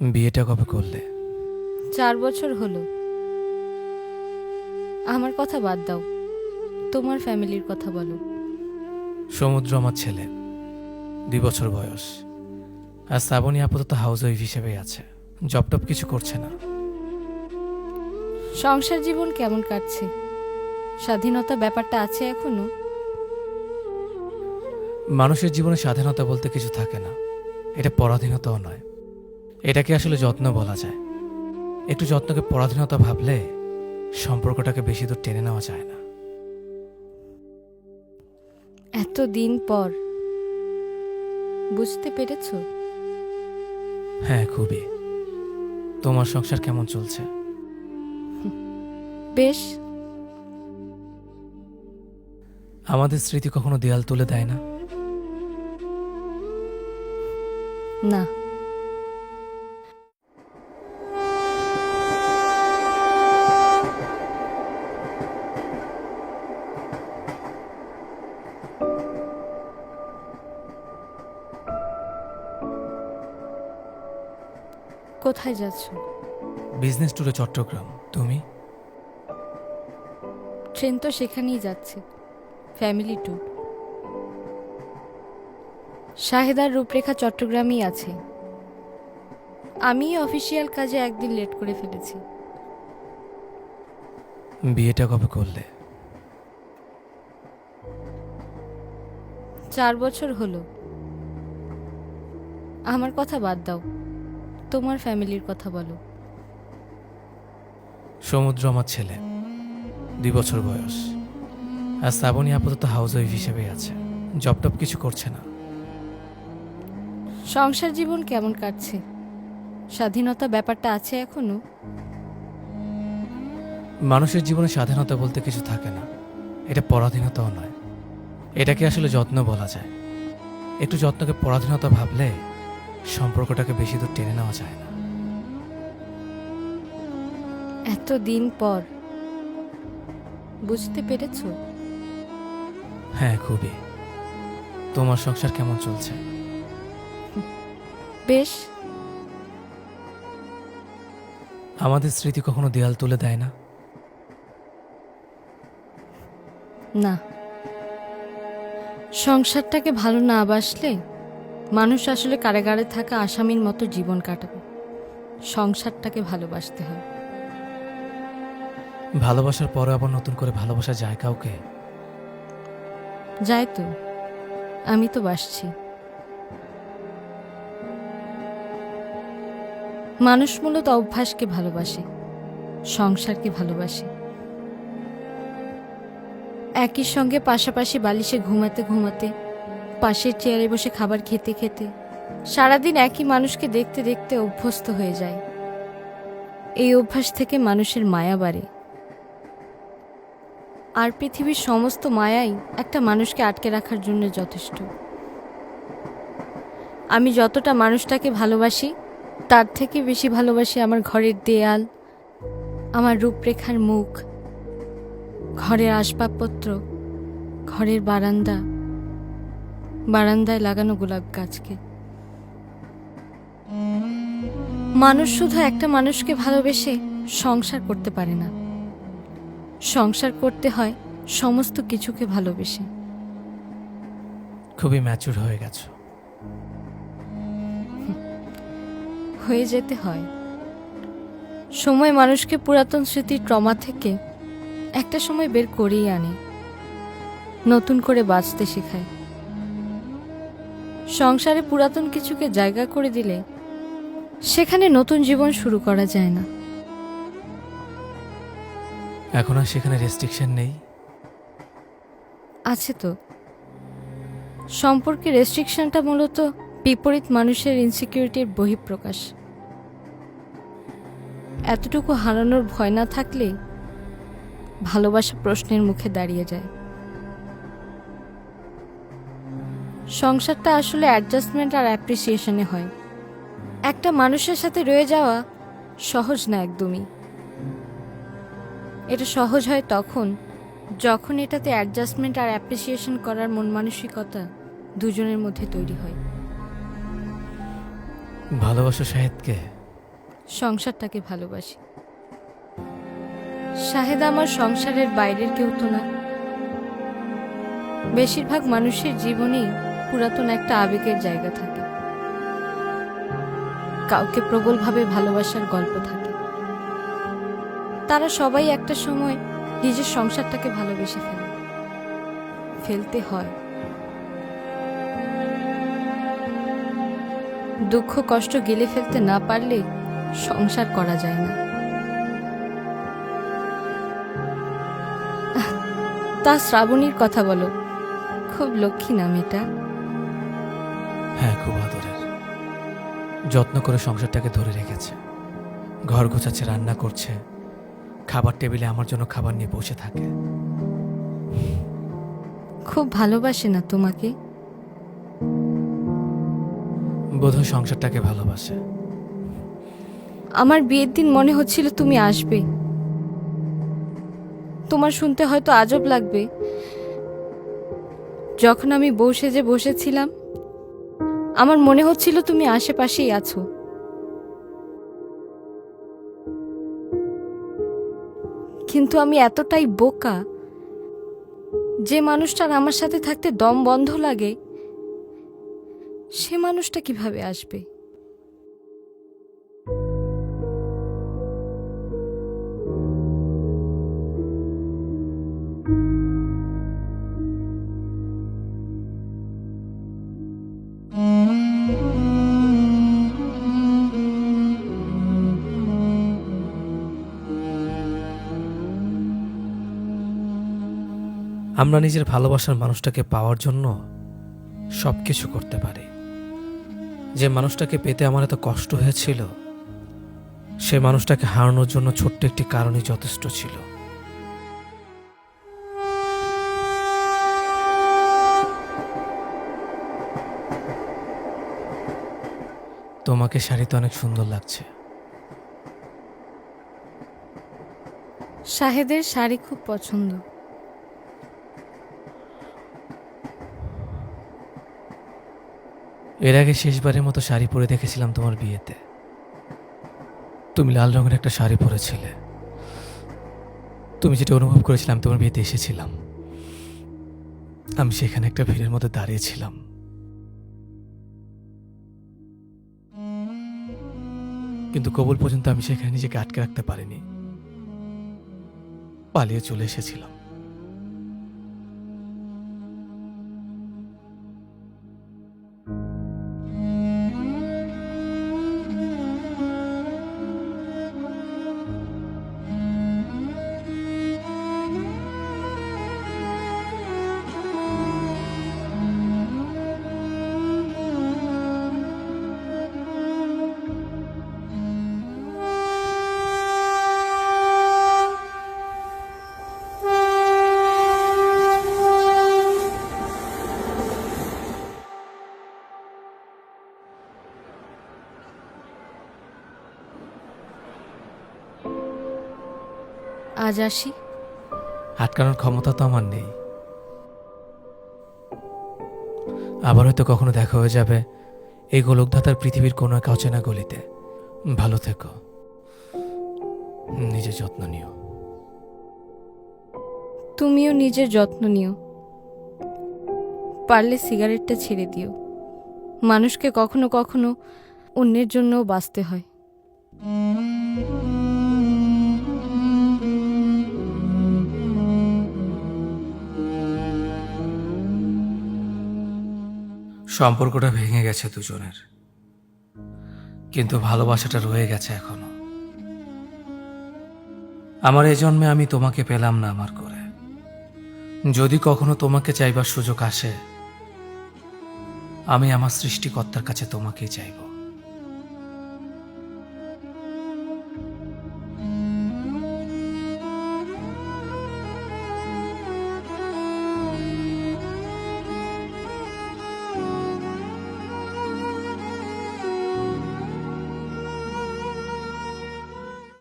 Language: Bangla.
বিয়েটা কবে করলে? 4 বছর হলো। আমার কথা বাদ দাও, তোমার ফ্যামিলির কথা বলো। সমুদ্র আমার ছেলে, 2 বছর বয়স। আর শ্রাবণী আপাতত হাউস ওয়াইফ হিসেবেই আছে, জব টপ কিছু করছে না। সংসার জীবন কেমন কাটছে? স্বাধীনতা ব্যাপারটা আছে এখনো? মানুষের জীবনে স্বাধীনতা বলতে কিছু থাকে না, এটা পরাধীনতাও নয়। এটাকে আসলে যত্ন বলা যায়। একটু যত্নকে পরাধীনতা ভাবলে সম্পর্কটাকে বেশি দূর টেনে নেওয়া যায় না। এতদিন পর বুঝতে পেরেছো? হ্যাঁ, খুবই। তোমার সংসার কেমন চলছে? বেশ। আমাদের স্মৃতি কখনো দেয়াল তুলে দেয় না? না। কোথায় যাচ্ছ? বিজনেস ট্যুরে চট্টগ্রাম। তুমি? ট্রেন তো সেখানেই যাচ্ছে, ফ্যামিলি ট্যুর। শাহেদার রূপরেখা চট্টগ্রামেই আছে। আমি অফিসিয়াল কাজে একদিন লেট করে ফেলেছি। বিয়েটা কবে করলে? 4 বছর হলো। আমার কথা বাদ দাও, তোমার ফ্যামিলির কথা বলো। সমুদ্র আমার ছেলে, 2 বছর বয়স। আর শ্রাবণী আপাতত হাউস ওয়াইফ হিসেবেই আছে, জব টপ কিছু করছে না। সংসার জীবন কেমন কাটছে? স্বাধীনতা ব্যাপারটা আছে এখনো? মানুষের জীবনে স্বাধীনতা বলতে কিছু থাকে না, এটা পরাধীনতাও নয়। এটাকে আসলে যত্ন বলা যায়। একটু যত্নকে পরাধীনতা ভাবলে সম্পর্কটাকে বেশি দূর টেনে নেওয়া যায় না। এতদিন পর বুঝতে পেরেছো? হ্যাঁ, খুবই। তোমার সংসার কেমন চলছে? বেশ। আমাদের স্মৃতি কখনো দেয়াল তুলে দেয় না? না। সংসারটাকে ভালো না বাসলে মানুষ আসলে কারাগারে থাকা আসামির মতো জীবন কাটাবে। সংসারটাকে ভালোবাসতে হয়। ভালোবাসার পরে আবার নতুন করে ভালোবাসা যায় কাউকে? যায় তো, আমি তো বাসছি। মানুষ মূলত অভ্যাসকে ভালোবাসে, সংসারকে ভালোবাসে। একই সঙ্গে পাশাপাশি বালিশে ঘুমাতে ঘুমাতে, পাশের চেয়ারে বসে খাবার খেতে খেতে সারাদিন একই মানুষকে দেখতে দেখতে অভ্যস্ত হয়ে যায়। এই অভ্যাস থেকে মানুষের মায়া বাড়ে। আর পৃথিবীর সমস্ত মায়াই একটা মানুষকে আটকে রাখার জন্য যথেষ্ট। আমি যতটা মানুষটাকে ভালোবাসি তার থেকে বেশি ভালোবাসি আমার ঘরের দেয়াল, আমার রূপরেখার মুখ, ঘরের আসবাবপত্র, ঘরের বারান্দা, বারান্দায় লাগানো গোলাপ গাছকে। মানুষ শুধু একটা মানুষকে ভালোবেসে সংসার করতে পারে না, সংসার করতে হয় সমস্ত কিছুকে ভালোবেসে। খুবই ম্যাচুর হয়ে গেছো। হয়ে যেতে হয়। সময় মানুষকে পুরাতন স্মৃতির ট্রমা থেকে একটা সময় বের করেই আনে, নতুন করে বাঁচতে শেখায়। সংসারে পুরাতন কিছুকে জায়গা করে দিলে সেখানে নতুন জীবন শুরু করা যায় না। এখন আর সেখানে রেস্ট্রিকশন নেই? আছে তো। সম্পর্কে রেস্ট্রিকশনটা মূলত বিপরীত মানুষের ইনসিকিউরিটির বহিঃপ্রকাশ। এতটুকু হারানোর ভয় না থাকলে ভালোবাসা প্রশ্নের মুখে দাঁড়িয়ে যায়। সংসারটা আসলে অ্যাডজাস্টমেন্ট আর অ্যাপ্রিসিয়েশনে হয়। একটা মানুষের সাথে রয়ে যাওয়া সহজ না একদমই। এটা সহজ হয় তখন যখন এটাতে অ্যাডজাস্টমেন্ট আর অ্যাপ্রিসিয়েশন করার মন মানসিকতা দুজনের মধ্যে তৈরি হয়। ভালোবাসো শাহেদকে? সংসারটাকে ভালোবাসি। শাহেদ আমার সংসারের বাইরের কেউ তো না। বেশিরভাগ মানুষের জীবনেই পুরাতন একটা আবেগের জায়গা থাকে, কাউকে প্রবলভাবে ভালোবাসার গল্প থাকে। তারা সবাই একটা সময় নিজের সংসারটাকে ভালোবেসে ফেলতে হয়। দুঃখ কষ্ট গিলে ফেলতে না পারলে সংসার করা যায় না। তা শ্রাবণীর কথা বলো, খুব লক্ষ্মী না মেয়েটা? হ্যাঁ, খুব আদরের। যত্ন করে সংসারটাকে ধরে রেখেছে, ঘর গোছাচ্ছে, রান্না করছে, খাবার টেবিলে আমার জন্য খাবার নিয়ে বসে থাকে। খুব ভালোবাসে না তোমাকে? বোধহয় সংসারটাকে ভালোবাসে। আমার বিয়ের দিন মনে হচ্ছিল তুমি আসবে। তোমার শুনতে হয়তো আজব লাগবে, যখন আমি বউ সেজে বসেছিলাম আমার মনে হচ্ছিল তুমি আশেপাশেই আছো। কিন্তু আমি এতটাই বোকা, যে মানুষটার আমার সাথে থাকতে দম বন্ধ লাগে সে মানুষটা কিভাবে আসবে? আমরা নিজের ভালোবাসার মানুষটাকে পাওয়ার জন্য সবকিছু করতে পারি। যে মানুষটাকে পেতে আমার এত কষ্ট হয়েছিল, সে মানুষটাকে হারানোর জন্য ছোট্ট একটি কারণই যথেষ্ট ছিল। তোমাকে শাড়িতে অনেক সুন্দর লাগছে। শাহেদের শাড়ি খুব পছন্দ। এর আগে শেষবারের মতো শাড়ি পরে দেখেছিলাম তোমার বিয়েতে। তুমি লাল রঙের একটা শাড়ি পরেছিলে। তুমি যেটা অনুভব করেছিলাম, তোমার বিয়েতে এসেছিলাম, আমি সেখানে একটা ভিড়ের মধ্যে দাঁড়িয়েছিলাম। কিন্তু কবুল পর্যন্ত আমি সেখানে নিজেকে আটকে রাখতে পারিনি, পালিয়ে চলে এসেছিলাম। আজ আসি? আটকানোর ক্ষমতা তো আমার নেই। আবার হয়তো কখনো দেখা হয়ে যাবে এই গোলকধাতার পৃথিবীর কোনো এক অচেনা গলিতে। ভালো থেকো, নিজের যত্ন নিও। তুমিও নিজের যত্ন নিও। পারলে সিগারেটটা ছেড়ে দিও। মানুষকে কখনো কখনো অন্যের জন্যও বাঁচতে হয়। সম্পর্কটা ভেঙে গেছে দুজনের, কিন্তু ভালোবাসাটা রয়ে গেছে এখনো। আমার এই জন্মে আমি তোমাকে পেলাম না আমার করে। যদি কখনো তোমাকে চাইবার সুযোগ আসে, আমি আমার সৃষ্টিকর্তার কাছে তোমাকেই চাইব।